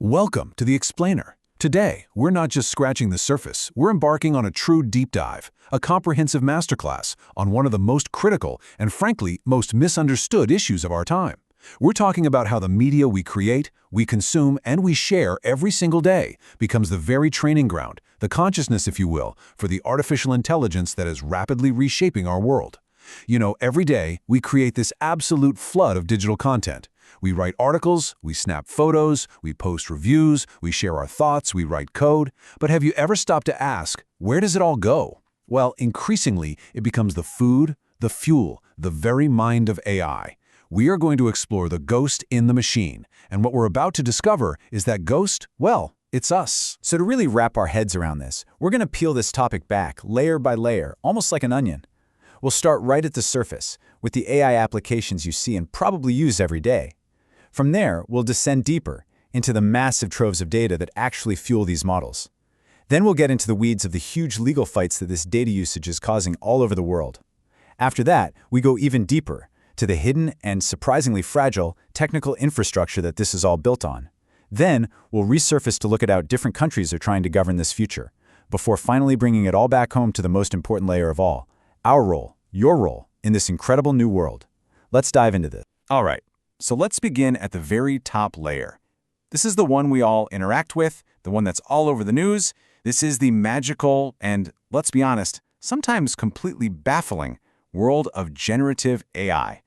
Welcome to the Explainer. Today, we're not just scratching the surface, we're embarking on a true deep dive, a comprehensive masterclass on one of the most critical and, frankly, most misunderstood issues of our time. We're talking about how the media we create, we consume, and we share every single day becomes the very training ground, the consciousness, if you will, for the artificial intelligence that is rapidly reshaping our world. You know, every day, we create this absolute flood of digital content. We write articles, we snap photos, we post reviews, we share our thoughts, we write code. But have you ever stopped to ask, where does it all go? Well, increasingly, it becomes the food, the fuel, the very mind of AI. We are going to explore the ghost in the machine. And what we're about to discover is that ghost, well, it's us. So to really wrap our heads around this, we're going to peel this topic back layer by layer, almost like an onion. We'll start right at the surface, with the AI applications you see and probably use every day. From there, we'll descend deeper into the massive troves of data that actually fuel these models. Then we'll get into the weeds of the huge legal fights that this data usage is causing all over the world. After that, we go even deeper to the hidden and surprisingly fragile technical infrastructure that this is all built on. Then, we'll resurface to look at how different countries are trying to govern this future, before finally bringing it all back home to the most important layer of all, our role, your role, in this incredible new world. Let's dive into this. All right, so let's begin at the very top layer. This is the one we all interact with, the one that's all over the news. This is the magical and, let's be honest, sometimes completely baffling world of generative AI.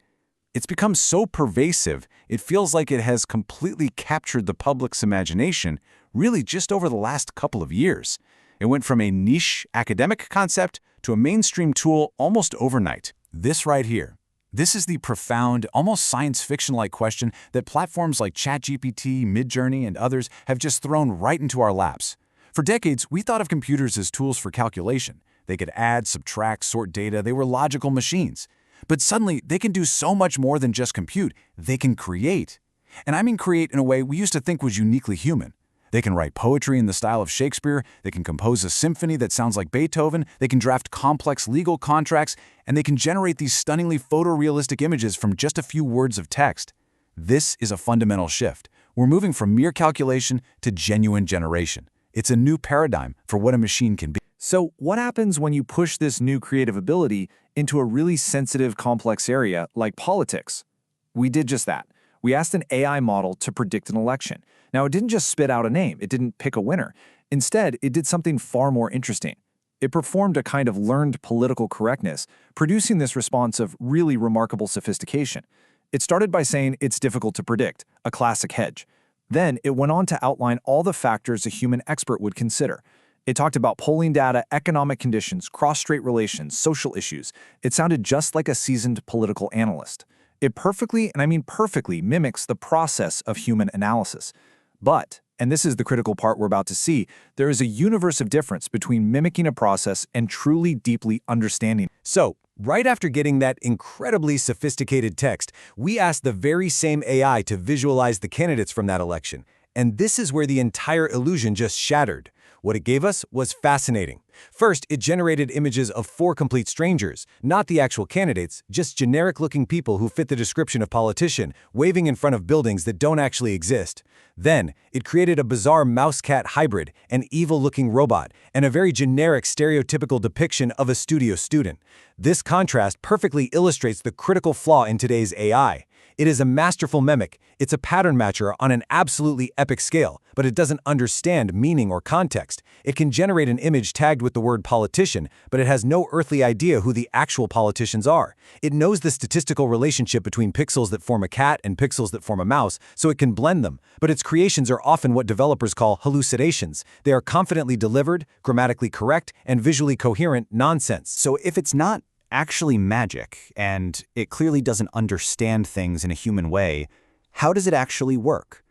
It's become so pervasive, it feels like it has completely captured the public's imagination, really just over the last couple of years. It went from a niche academic concept to a mainstream tool almost overnight. This right here. This is the profound, almost science fiction-like question that platforms like ChatGPT, Midjourney, and others have just thrown right into our laps. For decades, we thought of computers as tools for calculation. They could add, subtract, sort data. They were logical machines. But suddenly, they can do so much more than just compute. They can create. And I mean create in a way we used to think was uniquely human. They can write poetry in the style of Shakespeare, they can compose a symphony that sounds like Beethoven, they can draft complex legal contracts, and they can generate these stunningly photorealistic images from just a few words of text. This is a fundamental shift. We're moving from mere calculation to genuine generation. It's a new paradigm for what a machine can be. So what happens when you push this new creative ability into a really sensitive, complex area like politics? We did just that. We asked an AI model to predict an election. Now, it didn't just spit out a name. It didn't pick a winner. Instead, it did something far more interesting. It performed a kind of learned political correctness, producing this response of really remarkable sophistication. It started by saying it's difficult to predict, a classic hedge. Then, it went on to outline all the factors a human expert would consider. It talked about polling data, economic conditions, cross-strait relations, social issues. It sounded just like a seasoned political analyst. It perfectly, and I mean perfectly, mimics the process of human analysis. But, and this is the critical part we're about to see, there is a universe of difference between mimicking a process and truly deeply understanding. So, right after getting that incredibly sophisticated text, we asked the very same AI to visualize the candidates from that election. And this is where the entire illusion just shattered. What it gave us was fascinating. First, it generated images of 4 complete strangers, not the actual candidates, just generic-looking people who fit the description of politician, waving in front of buildings that don't actually exist. Then, it created a bizarre mouse-cat hybrid, an evil-looking robot, and a very generic stereotypical depiction of a studio student. This contrast perfectly illustrates the critical flaw in today's AI. It is a masterful mimic. It's a pattern matcher on an absolutely epic scale, but it doesn't understand meaning or context. It can generate an image tagged with the word politician, but it has no earthly idea who the actual politicians are. It knows the statistical relationship between pixels that form a cat and pixels that form a mouse, so it can blend them. But its creations are often what developers call hallucinations. They are confidently delivered, grammatically correct, and visually coherent nonsense. So if it's not actually magic, and it clearly doesn't understand things in a human way, how does it actually work?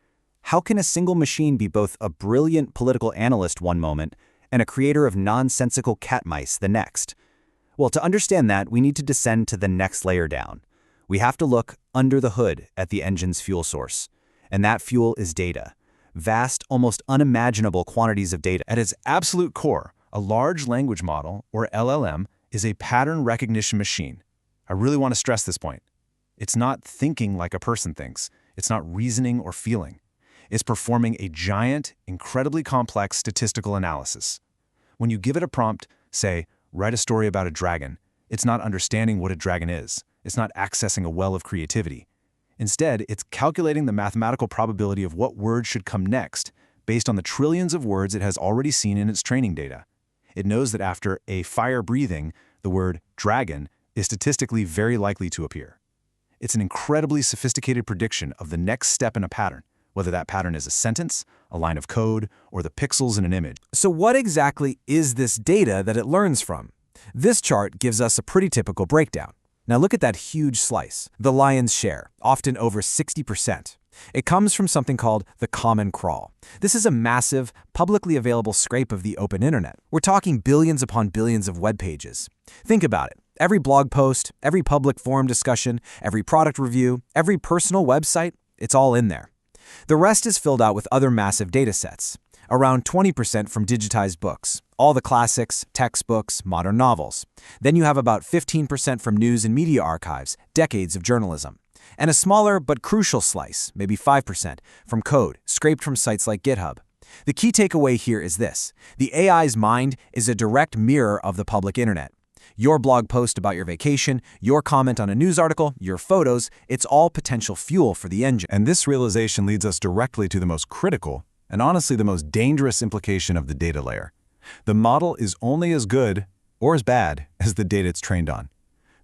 How can a single machine be both a brilliant political analyst one moment and a creator of nonsensical cat mice the next? Well, to understand that, we need to descend to the next layer down. We have to look under the hood at the engine's fuel source. And that fuel is data. Vast, almost unimaginable quantities of data. At its absolute core, a large language model, or LLM, is a pattern recognition machine. I really want to stress this point. It's not thinking like a person thinks. It's not reasoning or feeling. is performing a giant, incredibly complex statistical analysis. When you give it a prompt, say, write a story about a dragon, it's not understanding what a dragon is. It's not accessing a well of creativity. Instead, it's calculating the mathematical probability of what word should come next based on the trillions of words it has already seen in its training data. It knows that after a fire breathing, the word dragon is statistically very likely to appear. It's an incredibly sophisticated prediction of the next step in a pattern, whether that pattern is a sentence, a line of code, or the pixels in an image. So what exactly is this data that it learns from? This chart gives us a pretty typical breakdown. Now look at that huge slice, the lion's share, often over 60%. It comes from something called the Common Crawl. This is a massive, publicly available scrape of the open internet. We're talking billions upon billions of web pages. Think about it. Every blog post, every public forum discussion, every product review, every personal website, it's all in there. The rest is filled out with other massive data sets. Around 20% from digitized books, all the classics, textbooks, modern novels. Then you have about 15% from news and media archives, decades of journalism. And a smaller but crucial slice, maybe 5%, from code, scraped from sites like GitHub. The key takeaway here is this: the AI's mind is a direct mirror of the public internet. Your blog post about your vacation, your comment on a news article, your photos, it's all potential fuel for the engine. And this realization leads us directly to the most critical, and honestly the most dangerous implication of the data layer. The model is only as good, or as bad, as the data it's trained on.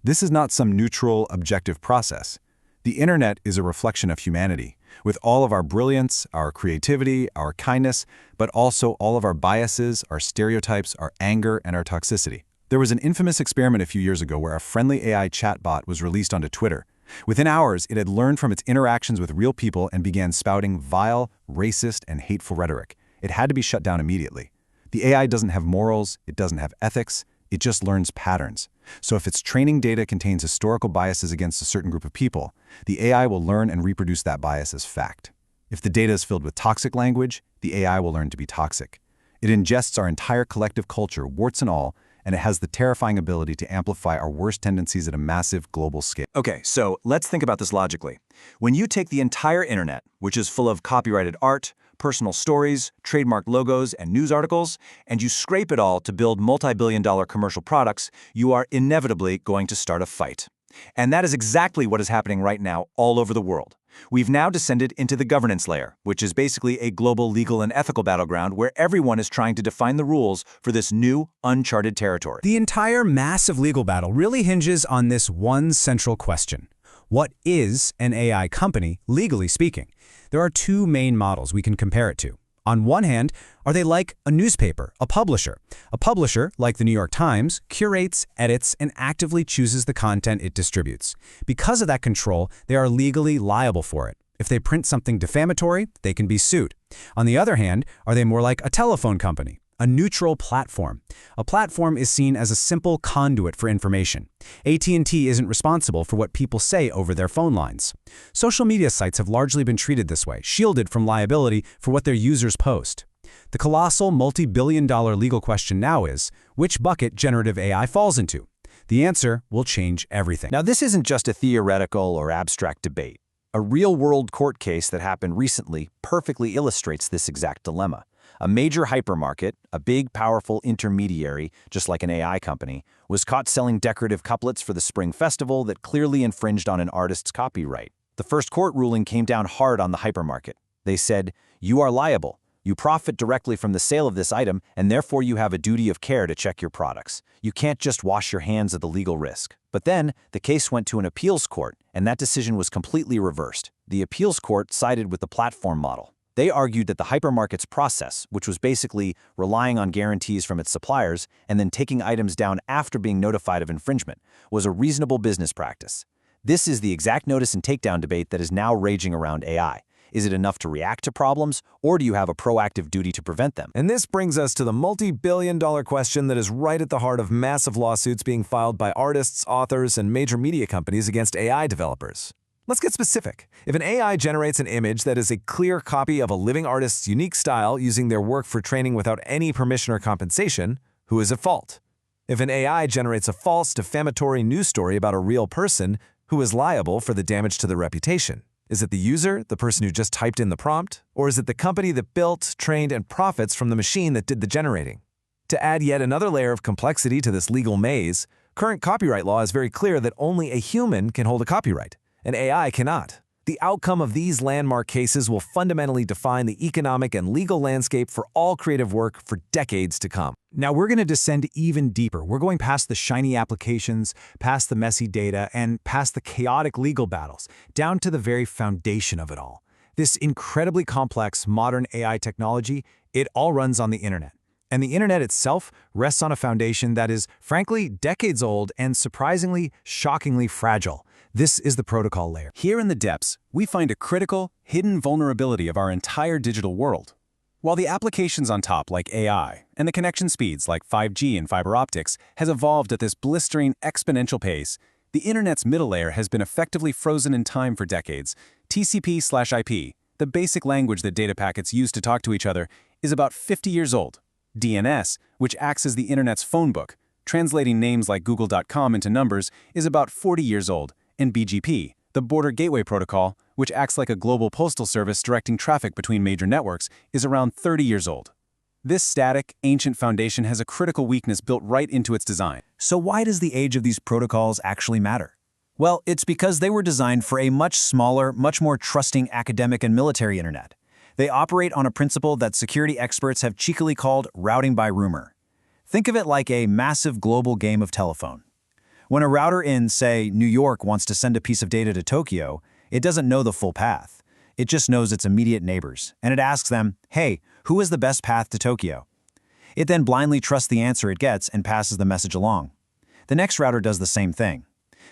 This is not some neutral, objective process. The internet is a reflection of humanity, with all of our brilliance, our creativity, our kindness, but also all of our biases, our stereotypes, our anger, and our toxicity. There was an infamous experiment a few years ago where a friendly AI chatbot was released onto Twitter. Within hours, it had learned from its interactions with real people and began spouting vile, racist, and hateful rhetoric. It had to be shut down immediately. The AI doesn't have morals, it doesn't have ethics, it just learns patterns. So if its training data contains historical biases against a certain group of people, the AI will learn and reproduce that bias as fact. If the data is filled with toxic language, the AI will learn to be toxic. It ingests our entire collective culture, warts and all, and it has the terrifying ability to amplify our worst tendencies at a massive global scale. Okay, so let's think about this logically. When you take the entire internet, which is full of copyrighted art, personal stories, trademark logos, and news articles, and you scrape it all to build multi-billion-dollar commercial products, you are inevitably going to start a fight. And that is exactly what is happening right now all over the world. We've now descended into the governance layer, which is basically a global legal and ethical battleground where everyone is trying to define the rules for this new, uncharted territory. The entire massive legal battle really hinges on this one central question. What is an AI company, legally speaking? There are two main models we can compare it to. On one hand, are they like a newspaper, a publisher? A publisher, like the New York Times, curates, edits, and actively chooses the content it distributes. Because of that control, they are legally liable for it. If they print something defamatory, they can be sued. On the other hand, are they more like a telephone company? A neutral platform. A platform is seen as a simple conduit for information. AT&T isn't responsible for what people say over their phone lines. Social media sites have largely been treated this way, shielded from liability for what their users post. The colossal multi-billion-dollar legal question now is, which bucket generative AI falls into? The answer will change everything. Now, this isn't just a theoretical or abstract debate. A real-world court case that happened recently perfectly illustrates this exact dilemma. A major hypermarket, a big, powerful intermediary, just like an AI company, was caught selling decorative couplets for the Spring Festival that clearly infringed on an artist's copyright. The first court ruling came down hard on the hypermarket. They said, "You are liable. You profit directly from the sale of this item, and therefore you have a duty of care to check your products. You can't just wash your hands of the legal risk." But then, the case went to an appeals court, and that decision was completely reversed. The appeals court sided with the platform model. They argued that the hypermarket's process, which was basically relying on guarantees from its suppliers and then taking items down after being notified of infringement, was a reasonable business practice. This is the exact notice and takedown debate that is now raging around AI. Is it enough to react to problems, or do you have a proactive duty to prevent them? And this brings us to the multi-billion-dollar question that is right at the heart of massive lawsuits being filed by artists, authors, and major media companies against AI developers. Let's get specific. If an AI generates an image that is a clear copy of a living artist's unique style using their work for training without any permission or compensation, who is at fault? If an AI generates a false, defamatory news story about a real person, who is liable for the damage to their reputation? Is it the user, the person who just typed in the prompt? Or is it the company that built, trained, and profits from the machine that did the generating? To add yet another layer of complexity to this legal maze, current copyright law is very clear that only a human can hold a copyright. An AI cannot. The outcome of these landmark cases will fundamentally define the economic and legal landscape for all creative work for decades to come. Now we're going to descend even deeper. We're going past the shiny applications, past the messy data, and past the chaotic legal battles, down to the very foundation of it all. This incredibly complex modern AI technology, it all runs on the internet. And the internet itself rests on a foundation that is, frankly, decades old and surprisingly, shockingly fragile. This is the protocol layer. Here in the depths, we find a critical, hidden vulnerability of our entire digital world. While the applications on top, like AI, and the connection speeds, like 5G and fiber optics, has evolved at this blistering, exponential pace, the internet's middle layer has been effectively frozen in time for decades. TCP/IP, the basic language that data packets use to talk to each other, is about 50 years old. DNS, which acts as the internet's phone book, translating names like google.com into numbers, is about 40 years old. And BGP, the Border Gateway Protocol, which acts like a global postal service directing traffic between major networks, is around 30 years old. This static, ancient foundation has a critical weakness built right into its design. So why does the age of these protocols actually matter? Well, it's because they were designed for a much smaller, much more trusting academic and military internet. They operate on a principle that security experts have cheekily called routing by rumor. Think of it like a massive global game of telephone. When a router in, say, New York wants to send a piece of data to Tokyo, it doesn't know the full path. It just knows its immediate neighbors, and it asks them, hey, who is the best path to Tokyo? It then blindly trusts the answer it gets and passes the message along. The next router does the same thing.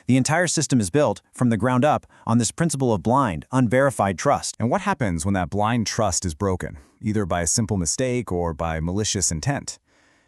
The entire system is built, from the ground up, on this principle of blind, unverified trust. And what happens when that blind trust is broken, either by a simple mistake or by malicious intent?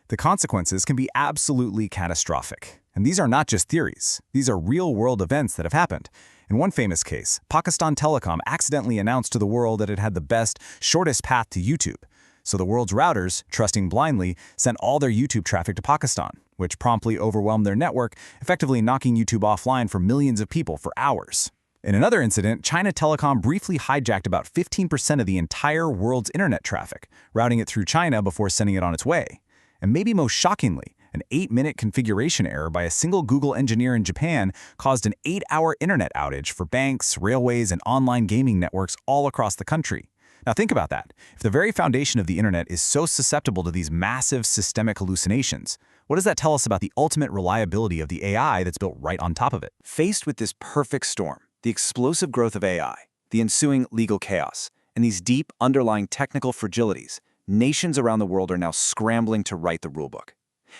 The consequences can be absolutely catastrophic. And these are not just theories. These are real-world events that have happened. In one famous case, Pakistan Telecom accidentally announced to the world that it had the best, shortest path to YouTube. So the world's routers, trusting blindly, sent all their YouTube traffic to Pakistan, which promptly overwhelmed their network, effectively knocking YouTube offline for millions of people for hours. In another incident, China Telecom briefly hijacked about 15% of the entire world's internet traffic, routing it through China before sending it on its way. And maybe most shockingly, an 8-minute configuration error by a single Google engineer in Japan caused an 8-hour internet outage for banks, railways, and online gaming networks all across the country. Now think about that. If the very foundation of the internet is so susceptible to these massive systemic hallucinations, what does that tell us about the ultimate reliability of the AI that's built right on top of it? Faced with this perfect storm, the explosive growth of AI, the ensuing legal chaos, and these deep underlying technical fragilities, nations around the world are now scrambling to write the rulebook.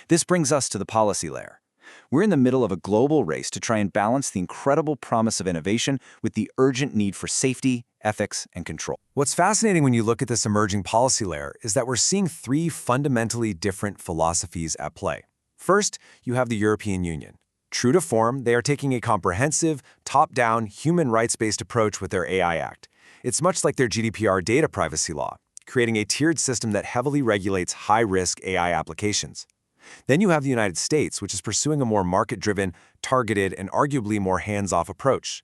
This brings us to the policy layer. We're in the middle of a global race to try and balance the incredible promise of innovation with the urgent need for safety, ethics, and control. What's fascinating when you look at this emerging policy layer is that we're seeing three fundamentally different philosophies at play. First, you have the European Union. True to form, they are taking a comprehensive, top-down, human rights-based approach with their AI Act. It's much like their GDPR data privacy law, creating a tiered system that heavily regulates high-risk AI applications. Then you have the United States, which is pursuing a more market-driven, targeted, and arguably more hands-off approach.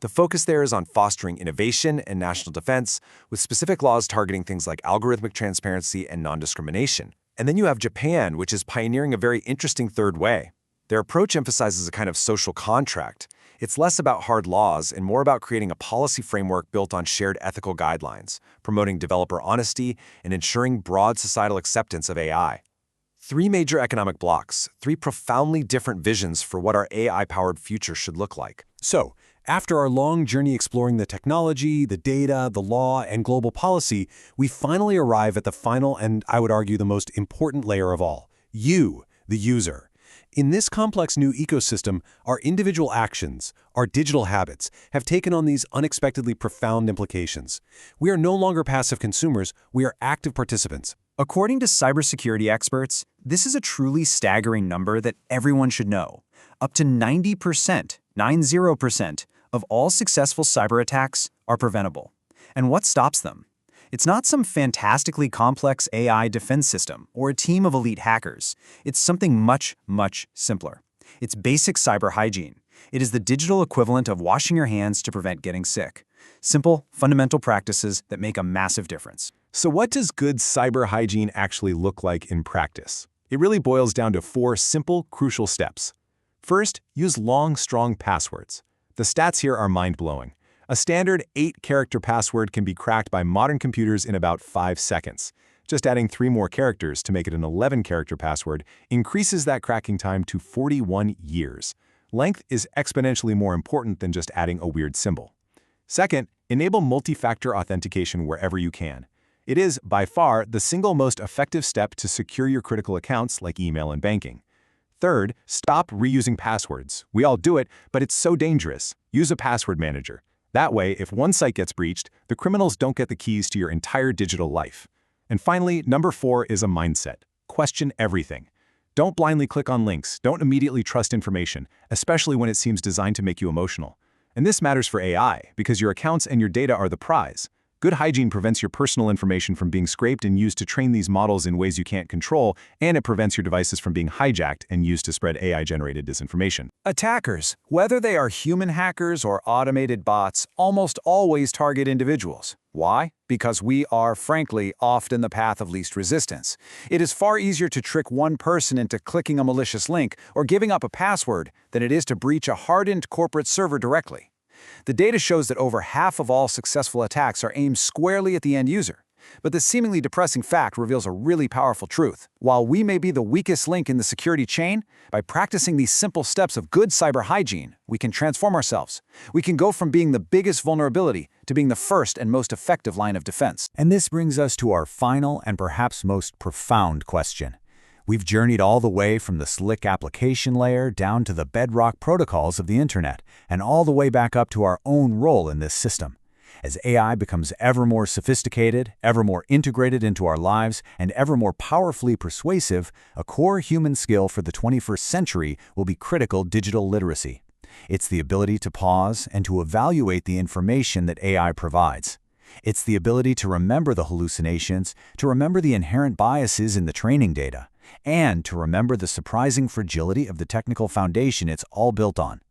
The focus there is on fostering innovation and national defense, with specific laws targeting things like algorithmic transparency and non-discrimination. And then you have Japan, which is pioneering a very interesting third way. Their approach emphasizes a kind of social contract. It's less about hard laws and more about creating a policy framework built on shared ethical guidelines, promoting developer honesty, and ensuring broad societal acceptance of AI. Three major economic blocks, three profoundly different visions for what our AI-powered future should look like. So, after our long journey exploring the technology, the data, the law, and global policy, we finally arrive at the final and, I would argue, the most important layer of all, you, the user. In this complex new ecosystem, our individual actions, our digital habits, have taken on these unexpectedly profound implications. We are no longer passive consumers, we are active participants. According to cybersecurity experts, this is a truly staggering number that everyone should know. Up to 90% of all successful cyber attacks are preventable. And what stops them? It's not some fantastically complex AI defense system or a team of elite hackers. It's something much, much simpler. It's basic cyber hygiene. It is the digital equivalent of washing your hands to prevent getting sick. Simple, fundamental practices that make a massive difference. So what does good cyber hygiene actually look like in practice? It really boils down to 4 simple, crucial steps. First, use long, strong passwords. The stats here are mind-blowing. A standard 8-character password can be cracked by modern computers in about 5 seconds. Just adding 3 more characters to make it an 11-character password increases that cracking time to 41 years. Length is exponentially more important than just adding a weird symbol. Second, enable multi-factor authentication wherever you can. It is, by far, the single most effective step to secure your critical accounts like email and banking. Third, stop reusing passwords. We all do it, but it's so dangerous. Use a password manager. That way, if one site gets breached, the criminals don't get the keys to your entire digital life. And finally, number 4 is a mindset. Question everything. Don't blindly click on links. Don't immediately trust information, especially when it seems designed to make you emotional. And this matters for AI, because your accounts and your data are the prize. Good hygiene prevents your personal information from being scraped and used to train these models in ways you can't control, and it prevents your devices from being hijacked and used to spread AI-generated disinformation. Attackers, whether they are human hackers or automated bots, almost always target individuals. Why? Because we are, frankly, often the path of least resistance. It is far easier to trick one person into clicking a malicious link or giving up a password than it is to breach a hardened corporate server directly. The data shows that over half of all successful attacks are aimed squarely at the end user. But this seemingly depressing fact reveals a really powerful truth. While we may be the weakest link in the security chain, by practicing these simple steps of good cyber hygiene, we can transform ourselves. We can go from being the biggest vulnerability to being the first and most effective line of defense. And this brings us to our final and perhaps most profound question. We've journeyed all the way from the slick application layer down to the bedrock protocols of the internet, and all the way back up to our own role in this system. As AI becomes ever more sophisticated, ever more integrated into our lives, and ever more powerfully persuasive, a core human skill for the 21st century will be critical digital literacy. It's the ability to pause and to evaluate the information that AI provides. It's the ability to remember the hallucinations, to remember the inherent biases in the training data, and to remember the surprising fragility of the technical foundation it's all built on.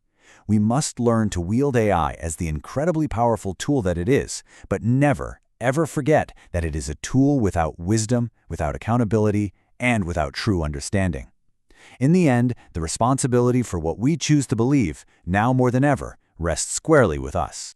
We must learn to wield AI as the incredibly powerful tool that it is, but never, ever forget that it is a tool without wisdom, without accountability, and without true understanding. In the end, the responsibility for what we choose to believe, now more than ever, rests squarely with us.